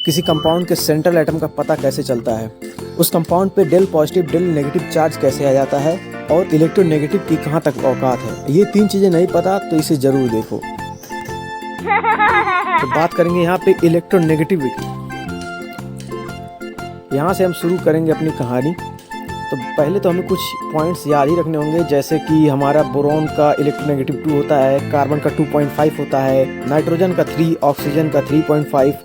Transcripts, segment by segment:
किसी कंपाउंड के central atom का पता कैसे चलता है, उस कंपाउंड पे del positive del negative charge कैसे आ जाता है और इलेक्ट्रोनेगेटिव की कहाँ तक औकात है। ये 3 चीज़ें नहीं पता तो इसे ज़रूर देखो। तो बात करेंगे यहाँ पे इलेक्ट्रोनेगेटिविटी। यहाँ से हम शुरू करेंगे अपनी कहानी। तो पहले तो हमें कुछ पॉइंट्स याद ही रखने होंगे, जैसे कि हमारा बोरॉन का इलेक्ट्रोनेगेटिव 2 होता है, कार्बन का 2.5 होता है, नाइट्रोजन का 3, ऑक्सीजन का 3.5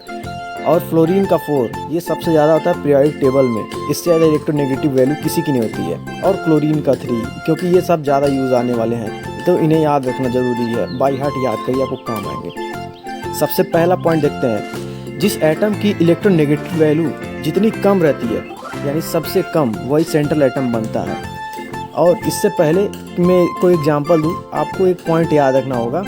और फ्लोरीन का 4। ये सबसे ज़्यादा होता है पीरियोडिक टेबल में, इससे ज़्यादा इलेक्ट्रोनेगेटिव वैल्यू किसी की नहीं होती है। और क्लोरीन का 3, क्योंकि ये सब ज़्यादा यूज़ आने वाले हैं तो इन्हें याद रखना ज़रूरी है। बाई हार्ट याद करिए, आपको काम आएंगे। सबसे पहला पॉइंट देखते हैं, जिस एटम की इलेक्ट्रोनेगेटिव वैल्यू जितनी कम रहती है, यानी सबसे कम, वही सेंट्रल एटम बनता है। और इससे पहले मैं कोई एग्जांपल दूं, आपको एक पॉइंट याद रखना होगा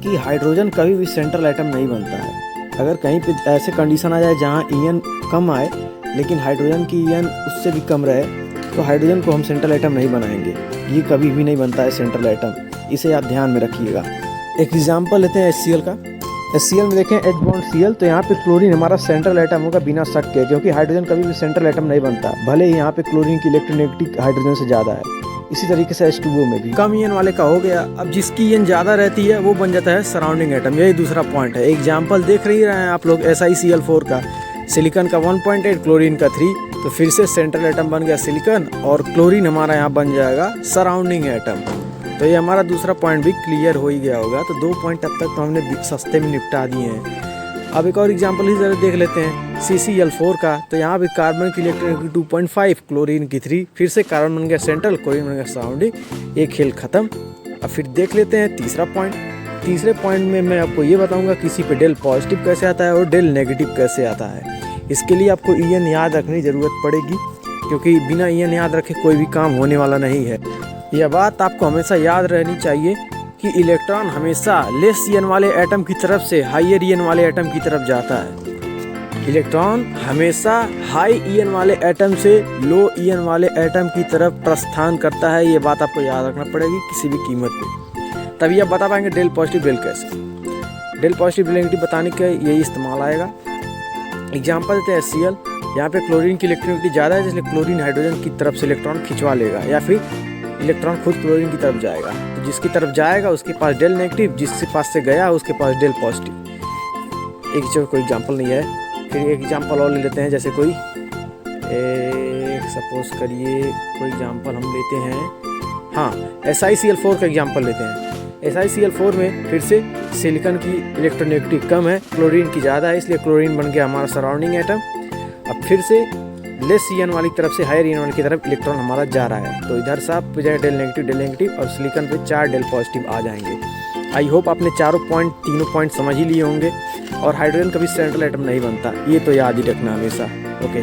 कि हाइड्रोजन कभी भी सेंट्रल एटम नहीं बनता है। अगर कहीं पे ऐसे कंडीशन आ जाए जहां ईएन कम आए लेकिन हाइड्रोजन की ईएन उससे भी कम रहे, तो हाइड्रोजन को हम सेंट्रल एटम नहीं बनाएंगे। ये कभी भी नहीं बनता है सेंट्रल एटम, इसे आप ध्यान में रखिएगा। एक एग्जाम्पल लेते हैं HCl का। HCl में देखें H बॉन्ड Cl, तो यहाँ पे क्लोरीन हमारा सेंट्रल एटम होगा बिना शक के, क्योंकि हाइड्रोजन कभी भी सेंट्रल एटम नहीं बनता, भले ही यहाँ पे क्लोरीन की इलेक्ट्रोनेगेटिव हाइड्रोजन से ज़्यादा है। इसी तरीके से H2O में भी कम ईएन वाले का हो गया। अब जिसकी ईएन ज़्यादा रहती है वो बन जाता है सराउंडिंग एटम। यही दूसरा पॉइंट है। एग्जाम्पल देख रहे हैं आप लोग SiCl4 का, सिलिकॉन का 1.8, क्लोरीन का 3, तो फिर से सेंट्रल एटम बन गया सिलिकॉन और क्लोरीन हमारा यहाँ बन जाएगा सराउंडिंग एटम। तो ये हमारा दूसरा पॉइंट भी क्लियर हो ही गया होगा। तो 2 पॉइंट अब तक तो हमने सस्ते में निपटा दिए हैं। अब एक और एग्जांपल ही जरा देख लेते हैं CCl4 का। तो यहाँ भी कार्बन की इलेक्ट्रोनेगेटिव 2.5, क्लोरीन की 3, फिर से कार्बन बन गया सेंट्रल, क्लोरीन बन गया सराउंडिंग। ये खेल खत्म। अब फिर देख लेते हैं तीसरा पॉइंट। तीसरे पॉइंट में मैं आपको ये बताऊँगा किसी पे डेल पॉजिटिव कैसे आता है और डेल नेगेटिव कैसे आता है। इसके लिए आपको ईएन याद रखने की ज़रूरत पड़ेगी, क्योंकि बिना ईएन याद रखे कोई भी काम होने वाला नहीं है। यह बात आपको हमेशा याद रहनी चाहिए कि इलेक्ट्रॉन हमेशा लेस ईएन वाले एटम की तरफ से हाईयर ईएन वाले एटम की तरफ जाता है। इलेक्ट्रॉन हमेशा हाई ईएन वाले एटम से लो ईएन वाले एटम की तरफ प्रस्थान करता है। ये बात आपको याद रखना पड़ेगी किसी भी कीमत पे, तभी आप बता पाएंगे डेल पॉजिटिव डेल कैसे। डेल पॉजिटिव डेल नेगेटिव बताने का यही इस्तेमाल आएगा। एग्जाम्पल देते हैं HCl। यहाँ पे क्लोरीन की इलेक्ट्रोनेगेटिव ज़्यादा है, इसलिए क्लोरीन हाइड्रोजन की तरफ से इलेक्ट्रॉन खिंचवा लेगा, या फिर इलेक्ट्रॉन खुद क्लोरीन की तरफ जाएगा। तो जिसकी तरफ जाएगा उसके पास डेल नेगेटिव, जिसके पास से गया उसके पास डेल पॉजिटिव। एक जो कोई एग्जांपल नहीं है। फिर एक एग्जांपल और ले लेते हैं, जैसे कोई एक सपोज करिए कोई एग्जांपल हम लेते हैं, हाँ SiCl4 का एग्जांपल लेते हैं। SiCl4 में फिर से सिलिकॉन की इलेक्ट्रोनेगेटिव कम है, क्लोरीन की ज़्यादा है, इसलिए क्लोरीन बन गया हमारा सराउंडिंग एटम। अब फिर से लेस ईएन वाली तरफ से हायर ईएन वाली की तरफ इलेक्ट्रॉन हमारा जा रहा है। तो इधर सब जाए डेल नेगेटिव और सिलिकॉन पे 4 डेल पॉजिटिव आ जाएंगे। आई होप आपने तीनों पॉइंट समझ ही लिए होंगे। और हाइड्रोजन कभी सेंट्रल एटम नहीं बनता, ये तो याद ही रखना हमेशा। ओके।